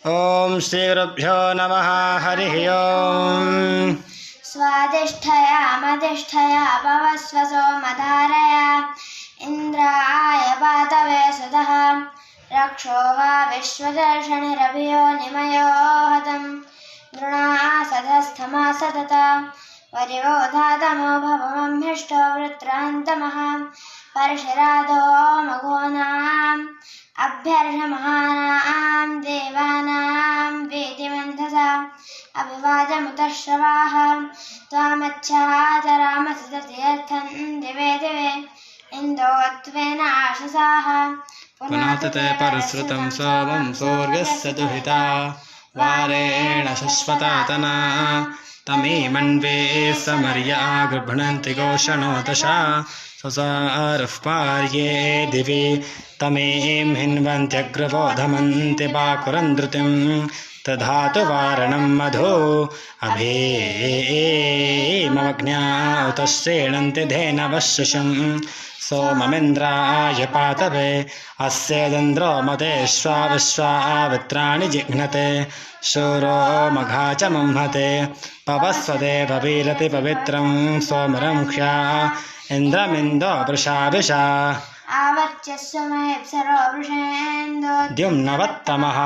ओम श्री गुरुभ्यो नमः। हरि ओम। स्वादिष्ठयामधिष्ठया भवस्वसो मधारया इन्द्राय पातवे सुतः रक्षो वा विश्वदर्शनिरभियो निमयो हतम् नृणासधस्थमा सतत परिवोधातमो भवमम्हिष्टो वृत्रान्तमः परशिरादो मघोनाम् अभ्यर्षमहानाम् देवानां वेदिमन्थसा अभिवादमुतः श्रवाः त्वामच्छातरामसदतीर्थं दिवे दिवे इन्दोत्वेन आशसाः पुनातते परश्रुतं सोमं सूर्यस्य दुहिता वारेण शश्वतातना तमीमन्वे समर्या गृह्णन्ति गोषणो दशा स्वसारः पार्ये दिवि तमीं हिन्वन्त्यग्रवोधमन्ति पाकुरन्दृतिं तधातु वारणं मधु अभीममग्न्या उतः श्रीणन्ति धेनवः शिशुं सोममिन्द्राय पातवे अस्येदिन्द्रो मतेष्वा विश्वावित्राणि जिघ्नते शूरो मघा च मुह्मते पवस्वदेव वीरति पवित्रं सोमरं ह्या इन्द्रमिन्दो वृषाविषा आवच्य स्वमहेप्सरो वृषेन्दो द्युम्नवत्तमः